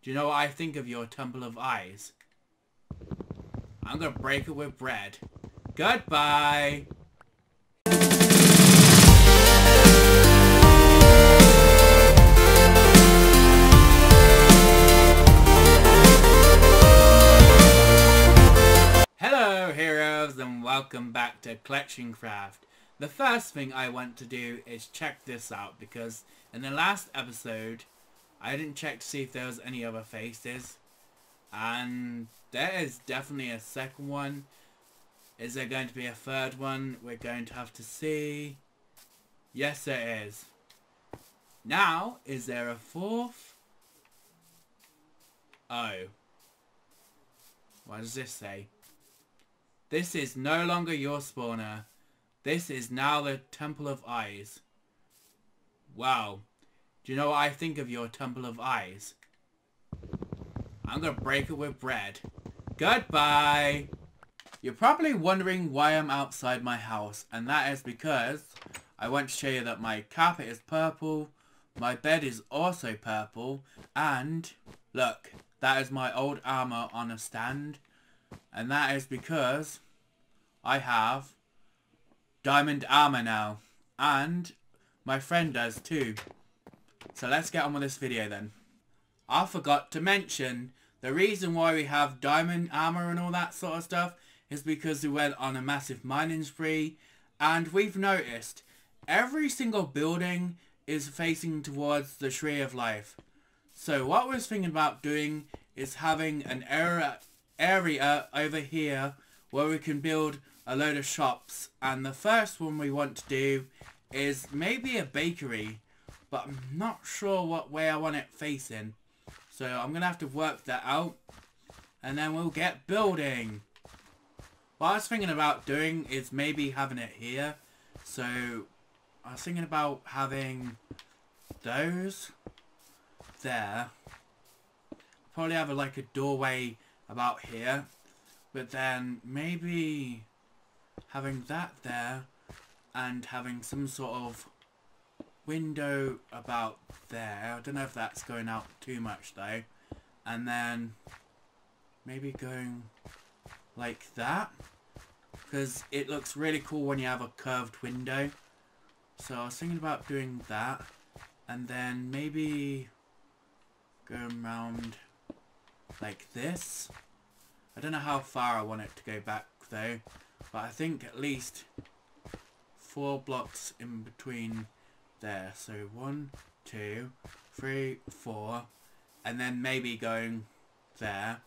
Do you know what I think of your temple of eyes? I'm gonna break it with bread. Goodbye! Hello heroes and welcome back to CollectionCraft. The first thing I want to do is check this out because in the last episode I didn't check to see if there was any other faces, and there is definitely a second one. Is there going to be a third one? We're going to have to see. Yes, there is. Now, is there a fourth? Oh. What does this say? This is no longer your spawner. This is now the Temple of Eyes. Wow. Do you know what I think of your Temple of Eyes? I'm gonna break it with bread. Goodbye! You're probably wondering why I'm outside my house, and that is because I want to show you that my carpet is purple, my bed is also purple, and look, that is my old armor on a stand, and that is because I have diamond armor now, and my friend does too. So let's get on with this video then. I forgot to mention, the reason why we have diamond armor and all that sort of stuff is because we went on a massive mining spree, and we've noticed every single building is facing towards the tree of life. So what I was thinking about doing is having an area over here where we can build a load of shops, and the first one we want to do is maybe a bakery, but I'm not sure what way I want it facing. So I'm going to have to work that out, and then we'll get building. What I was thinking about doing is maybe having it here. So I was thinking about having those there. Probably have like a doorway about here, but then maybe having that there and having some sort of window about there. I don't know if that's going out too much though. And then maybe going like that, because it looks really cool when you have a curved window. So I was thinking about doing that, and then maybe going around like this. I don't know how far I want it to go back though, but I think at least 4 blocks in between there. So 1, 2, 3, 4, and then maybe going there,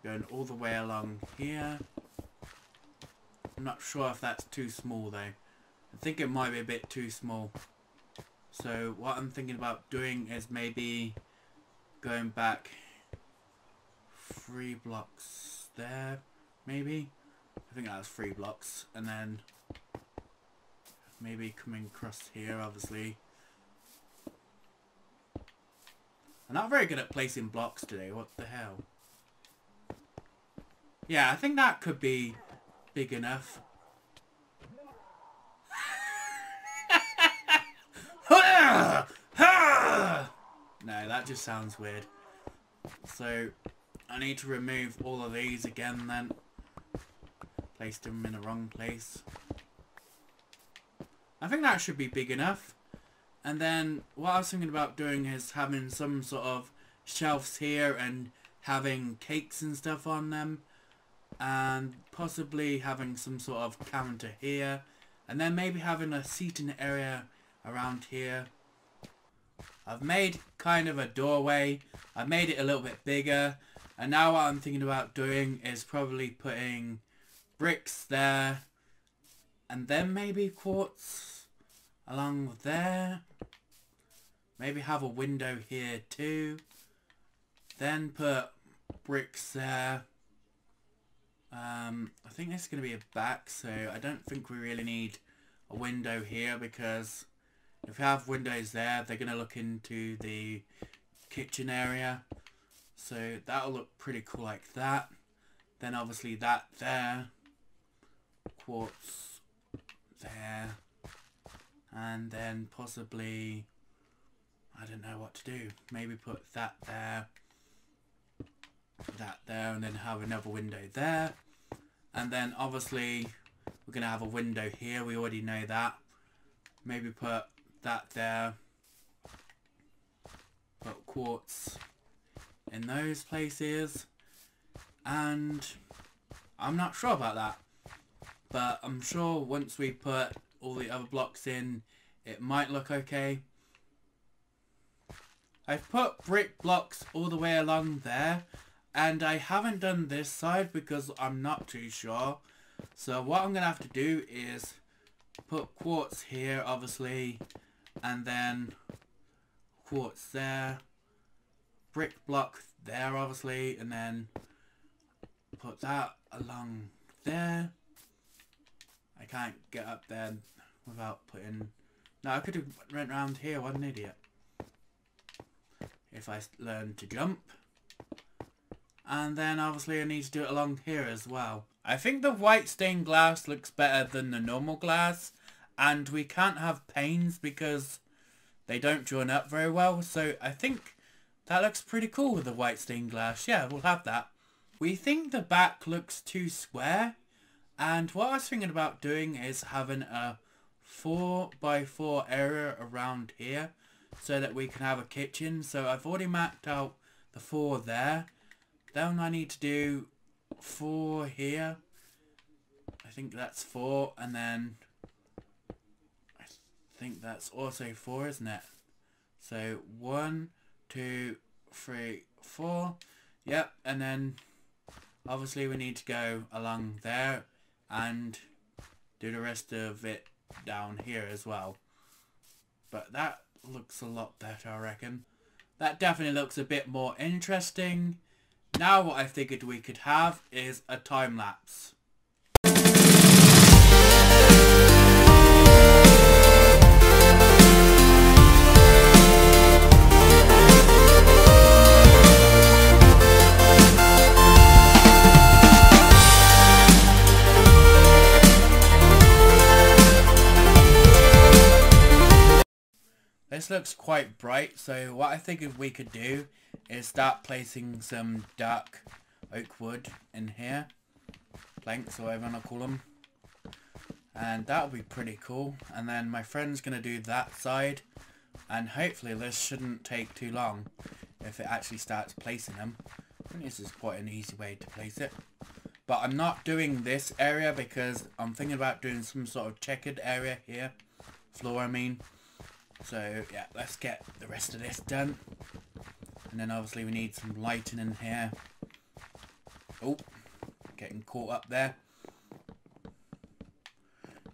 going all the way along here. I'm not sure if that's too small though. I think it might be a bit too small. So what I'm thinking about doing is maybe going back 3 blocks there, maybe. I think that's 3 blocks, and then maybe coming across here, obviously. I'm not very good at placing blocks today, what the hell. Yeah, I think that could be big enough. No, that just sounds weird. So I need to remove all of these again then. Placed them in the wrong place. I think that should be big enough. And then what I was thinking about doing is having some sort of shelves here and having cakes and stuff on them. And possibly having some sort of counter here. And then maybe having a seating area around here. I've made kind of a doorway. I made it a little bit bigger. And now what I'm thinking about doing is probably putting bricks there. And then maybe quartz along there. Maybe have a window here too. Then put bricks there. I think this is going to be a back, so I don't think we really need a window here, because if we have windows there, they're going to look into the kitchen area. So that'll look pretty cool like that. Then obviously that there. Quartz there. And then possibly, I don't know what to do. Maybe put that there. and then have another window there. And then obviously we're going to have a window here. We already know that. Maybe put that there. Put quartz in those places. And I'm not sure about that. But I'm sure once we put all the other blocks in, it might look okay. I've put brick blocks all the way along there. And I haven't done this side because I'm not too sure. So what I'm going to have to do is put quartz here, obviously. And then quartz there. Brick block there, obviously. And then put that along there. I can't get up there without putting... No, I could have went around here. What an idiot. If I learned to jump. And then obviously I need to do it along here as well. I think the white stained glass looks better than the normal glass. And we can't have panes because they don't join up very well. So I think that looks pretty cool with the white stained glass. Yeah, we'll have that. We think the back looks too square. And what I was thinking about doing is having a 4x4 area around here. So that we can have a kitchen. So I've already mapped out the 4 there. Then I need to do 4 here. I think that's 4. And then I think that's also 4, isn't it? So 1, 2, 3, 4. Yep. And then obviously we need to go along there and do the rest of it down here as well. But that looks a lot better, I reckon. That definitely looks a bit more interesting. Now what I figured we could have is a time lapse. This looks quite bright, so what I figured we could do is start placing some dark oak wood in here. Planks, or whatever you want to call them. And that'll be pretty cool. And then my friend's going to do that side. And hopefully this shouldn't take too long if it actually starts placing them. I think this is quite an easy way to place it. But I'm not doing this area because I'm thinking about doing some sort of checkered area here. Floor, I mean. So yeah, let's get the rest of this done. And then obviously we need some lighting in here. Oh, getting caught up there.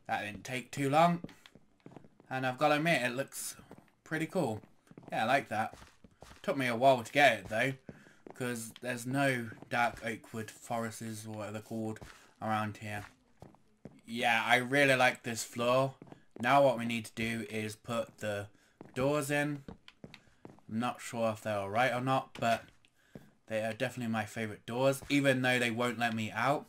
That didn't take too long. And I've got to admit, it looks pretty cool. Yeah, I like that. Took me a while to get it though, because there's no dark oak wood forests or whatever they're called around here. Yeah, I really like this floor. Now what we need to do is put the doors in. I'm not sure if they're alright or not, but they are definitely my favourite doors, even though they won't let me out.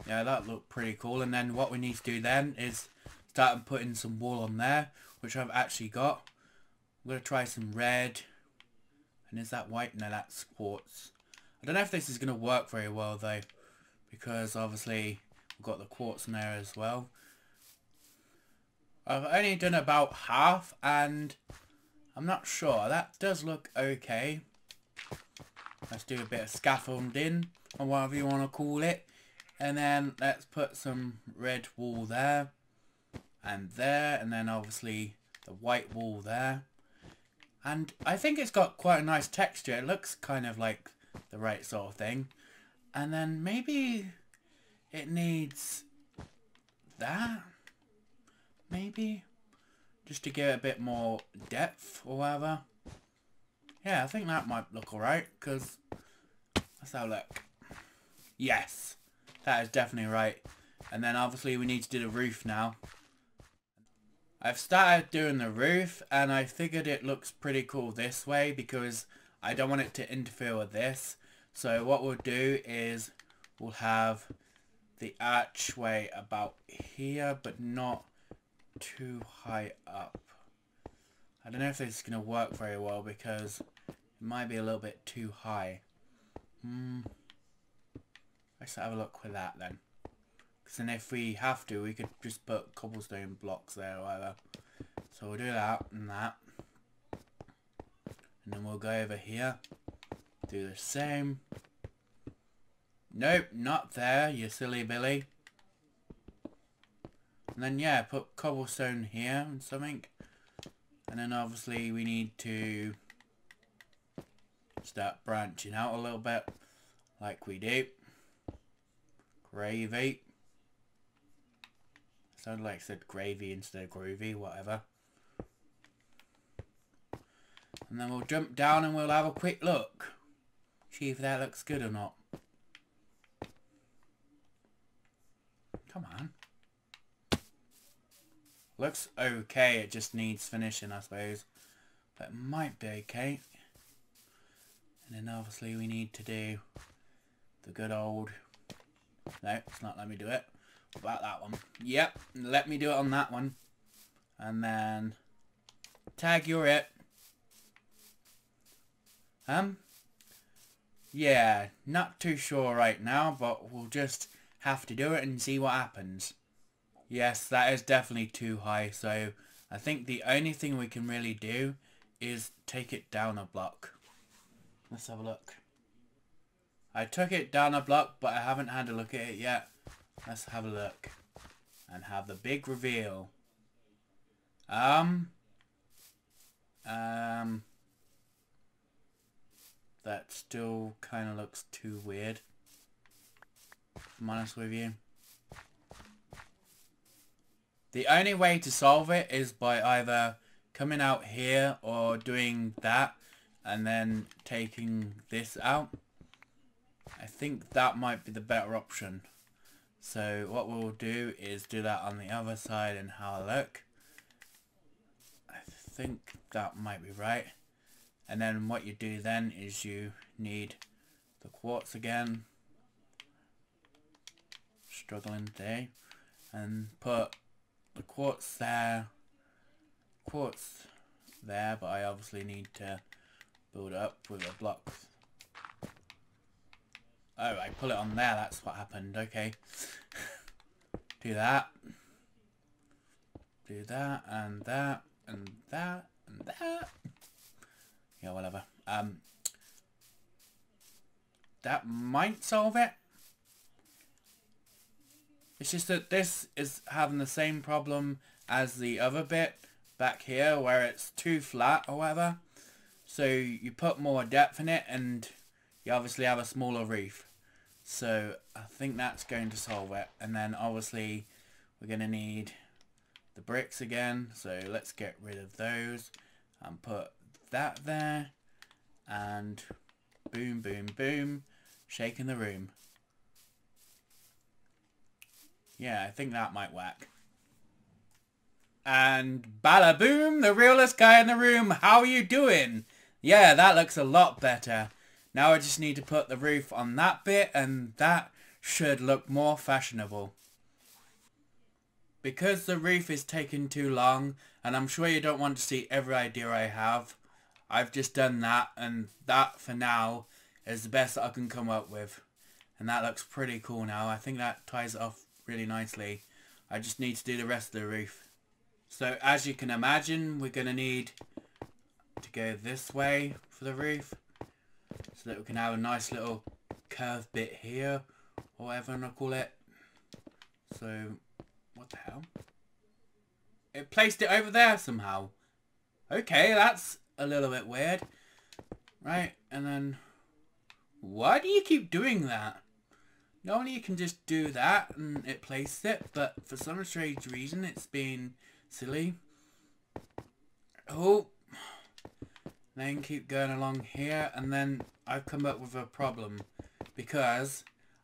Yeah, that looked pretty cool. And then what we need to do then is start putting some wool on there, which I've actually got. I'm going to try some red. And is that white? No, that's quartz. I don't know if this is going to work very well though, because obviously we've got the quartz in there as well. I've only done about half and I'm not sure. That does look okay. Let's do a bit of scaffolding or whatever you want to call it. And then let's put some red wool there. And there. And then obviously the white wool there. And I think it's got quite a nice texture. It looks kind of like the right sort of thing. And then maybe it needs that. Maybe just to give it a bit more depth or whatever. Yeah, I think that might look alright, because let's have a look. Yes, that is definitely right. And then obviously we need to do the roof now. I've started doing the roof and I figured it looks pretty cool this way because I don't want it to interfere with this. So what we'll do is we'll have the archway about here, but not too high up. I don't know if this is going to work very well because it might be a little bit too high. Let's have a look with that then. Because then if we have to, we could just put cobblestone blocks there or whatever. So we'll do that and that. And then we'll go over here. Do the same. Nope, not there, you silly Billy. And then yeah, put cobblestone here and something. And then obviously we need to start branching out a little bit. Like we do. Gravy. Sounded like I said gravy instead of groovy, whatever. And then we'll jump down and we'll have a quick look. See if that looks good or not. Come on. Looks okay, it just needs finishing, I suppose. But it might be okay. And then obviously we need to do the good old... No, it's not letting me do it. What about that one? Yep, let me do it on that one. And then... Tag, you're it. Yeah, not too sure right now, but we'll just have to do it and see what happens. Yes, that is definitely too high, so I think the only thing we can really do is take it down a block. Let's have a look. I took it down a block, but I haven't had a look at it yet. Let's have a look. And have the big reveal. That still kind of looks too weird. If I'm honest with you. The only way to solve it is by either coming out here or doing that and then taking this out. I think that might be the better option. So what we'll do is do that on the other side and have a look. I think that might be right. And then what you do then is you need the quartz again. Struggling today. And put the quartz there. Quartz there, but I obviously need to build up with the blocks. Oh, I pull it on there, that's what happened, okay. Do that. Do that, and that, and that, and that. Yeah, whatever. That might solve it. It's just that this is having the same problem as the other bit back here where it's too flat or whatever. So you put more depth in it and you obviously have a smaller roof. So I think that's going to solve it. And then obviously we're going to need the bricks again. So let's get rid of those and put that there. And boom, boom, boom. Shaking the room. Yeah, I think that might work. And bada boom, the realest guy in the room. How are you doing? Yeah, that looks a lot better. Now I just need to put the roof on that bit and that should look more fashionable. Because the roof is taking too long and I'm sure you don't want to see every idea I have, I've just done that and that for now is the best that I can come up with. And that looks pretty cool now. I think that ties it off really nicely. I just need to do the rest of the roof. So as you can imagine, we're going to need to go this way for the roof. So that we can have a nice little curved bit here. Or whatever I call it. So, what the hell? It placed it over there somehow. Okay, that's a little bit weird. Right, and then... Why do you keep doing that? Normally you can just do that and it placed it, but for some strange reason it's been silly. Oh, then keep going along here and then I've come up with a problem because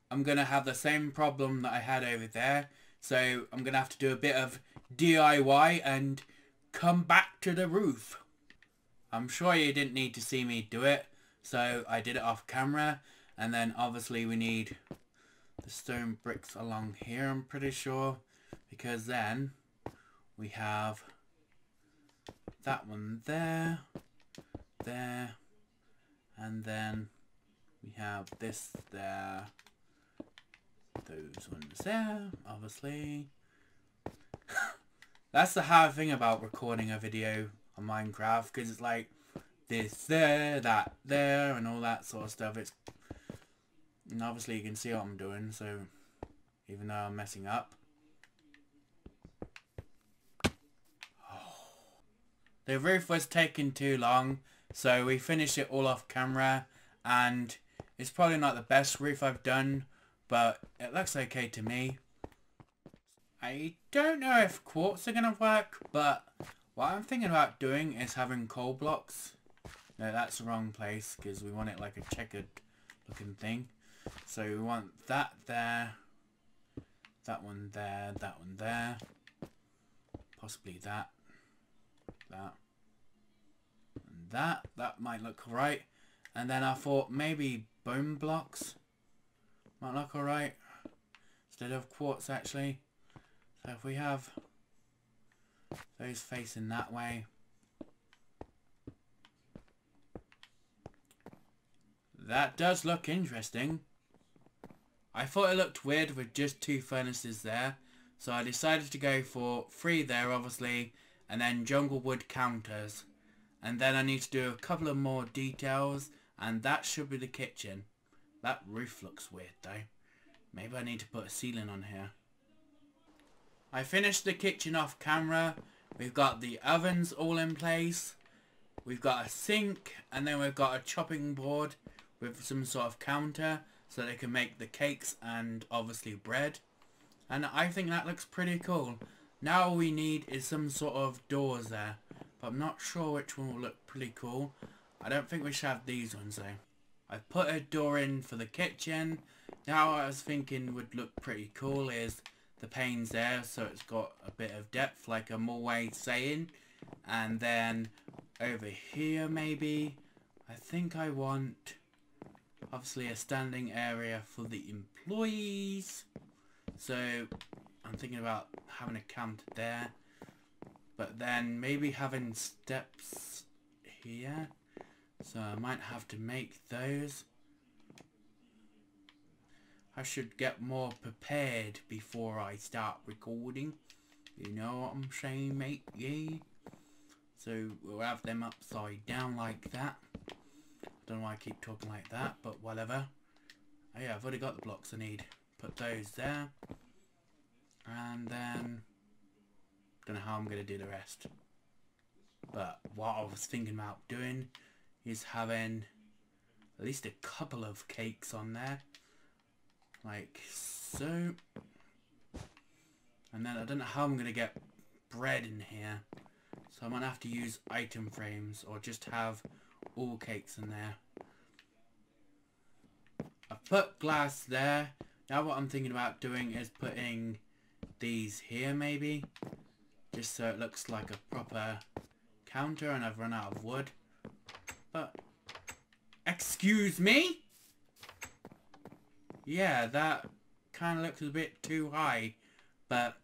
I'm going to have the same problem that I had over there. So I'm going to have to do a bit of DIY and come back to the roof. I'm sure you didn't need to see me do it, so I did it off camera. And then obviously we need the stone bricks along here, I'm pretty sure, because then we have that one there, and then we have this there, those ones there, obviously. That's the hard thing about recording a video on Minecraft, because it's like this there, that there, and all that sort of stuff. And obviously you can see what I'm doing, so even though I'm messing up. The roof was taking too long, so we finished it all off camera, and it's probably not the best roof I've done, but it looks okay to me. I don't know if quartz are going to work, but what I'm thinking about doing is having coal blocks. No, that's the wrong place, because we want it like a checkered looking thing. So we want that there, that one there, that one there, possibly that, and that. That might look alright. And then I thought maybe bone blocks might look alright instead of quartz actually. So if we have those facing that way, that does look interesting. I thought it looked weird with just 2 furnaces there, so I decided to go for 3 there obviously, and then jungle wood counters. And then I need to do a couple of more details, and that should be the kitchen. That roof looks weird though. Maybe I need to put a ceiling on here. I finished the kitchen off camera. We've got the ovens all in place. We've got a sink, and then we've got a chopping board with some sort of counter so they can make the cakes and obviously bread. And I think that looks pretty cool. Now all we need is some sort of doors there, but I'm not sure which one will look pretty cool. I don't think we should have these ones though. I've put a door in for the kitchen. Now what I was thinking would look pretty cool is the panes there, so it's got a bit of depth like I'm always saying. And then over here maybe, I think I want obviously a standing area for the employees. So I'm thinking about having a counter there, but then maybe having steps here. So I might have to make those. I should get more prepared before I start recording. You know what I'm saying, mate? Yeah. So we'll have them upside down like that. I don't know why I keep talking like that, but whatever. Oh yeah, I've already got the blocks I need. Put those there. And then don't know how I'm going to do the rest. But what I was thinking about doing is having at least a couple of cakes on there. Like so. And then I don't know how I'm going to get bread in here. So I might have to use item frames or just have all cakes in there. I've put glass there. Now what I'm thinking about doing is putting these here maybe. Just so it looks like a proper counter, and I've run out of wood. But excuse me? Yeah, that kind of looks a bit too high, but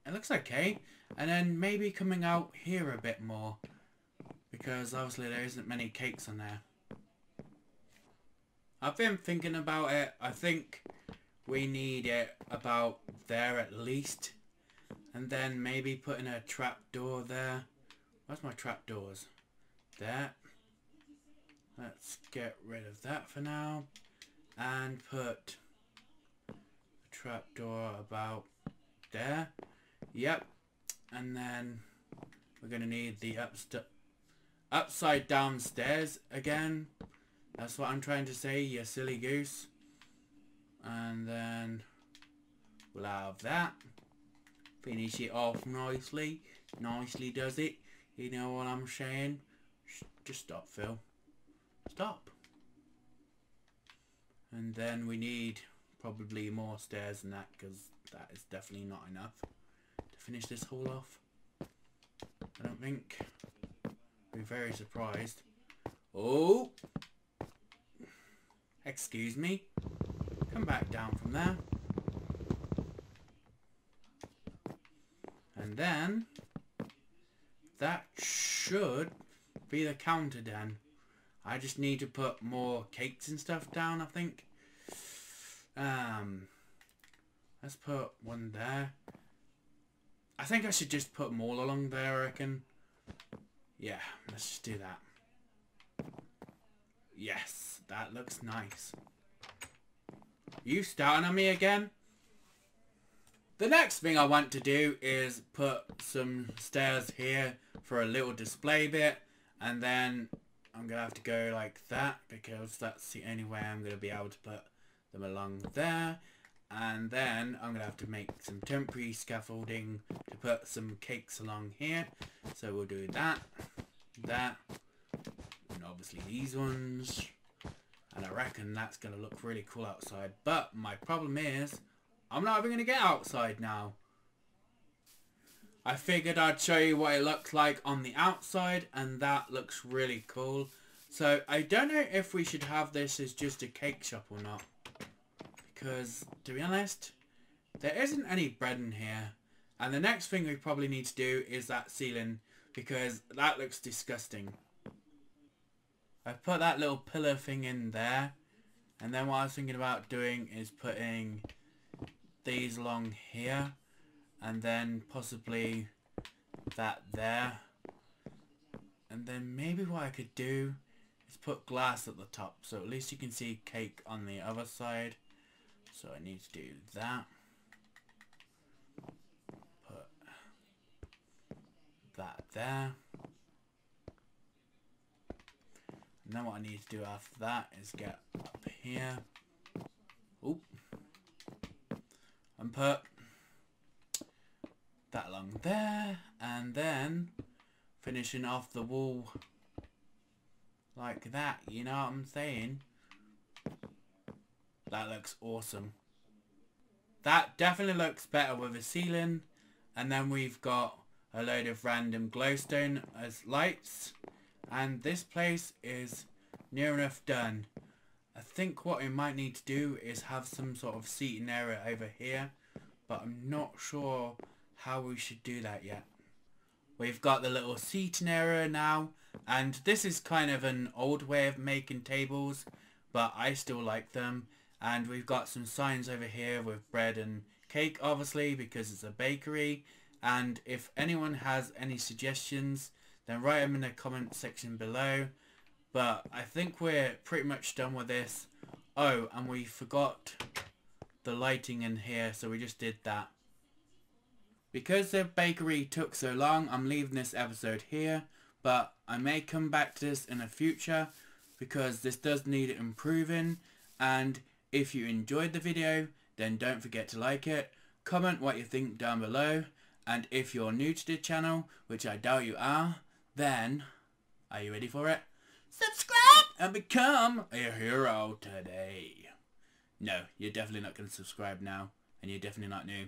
it looks okay. And then maybe coming out here a bit more, because obviously there isn't many cakes on there. I've been thinking about it. I think we need it about there at least. And then maybe putting a trapdoor there. Where's my trapdoors? There. Let's get rid of that for now. And put a trapdoor about there. Yep. And then we're going to need the upside down stairs again. That's what I'm trying to say, you silly goose. And then we'll have that. Finish it off nicely. Nicely does it. You know what I'm saying? Just stop, Phil. Stop. And then we need probably more stairs than that, because that is definitely not enough to finish this hall off. I don't think. I'll be very surprised. Oh! Excuse me. Come back down from there. And then that should be the counter then. I just need to put more cakes and stuff down, I think. Let's put one there. I think I should just put them all along there, I reckon. Yeah, let's just do that. Yes, that looks nice. You starting on me again? The next thing I want to do is put some stairs here for a little display bit, and then I'm going to have to go like that because that's the only way I'm going to be able to put them along there. And then I'm going to have to make some temporary scaffolding to put some cakes along here. So we'll do that, that, and obviously these ones. And I reckon that's going to look really cool outside. But my problem is, I'm not even going to get outside now. I figured I'd show you what it looks like on the outside, and that looks really cool. So I don't know if we should have this as just a cake shop or not. Because, to be honest, there isn't any bread in here. And the next thing we probably need to do is that ceiling, because that looks disgusting. I've put that little pillar thing in there. And then what I was thinking about doing is putting these along here. And then possibly that there. And then maybe what I could do is put glass at the top. So at least you can see cake on the other side. So I need to do that. Put that there. And then what I need to do after that is get up here. Oop. And put that along there. And then finishing off the wall like that. You know what I'm saying? That looks awesome. That definitely looks better with a ceiling. And then we've got a load of random glowstone as lights. And this place is near enough done. I think what we might need to do is have some sort of seating area over here. But I'm not sure how we should do that yet. We've got the little seating area now. And this is kind of an old way of making tables. But I still like them. And we've got some signs over here with bread and cake, obviously, because it's a bakery. And if anyone has any suggestions, then write them in the comment section below. But I think we're pretty much done with this. Oh, and we forgot the lighting in here, so we just did that. Because the bakery took so long, I'm leaving this episode here. But I may come back to this in the future, because this does need improving. And if you enjoyed the video, then don't forget to like it, comment what you think down below, and if you're new to the channel, which I doubt you are, then, are you ready for it? Subscribe and become a hero today. No, you're definitely not going to subscribe now, and you're definitely not new.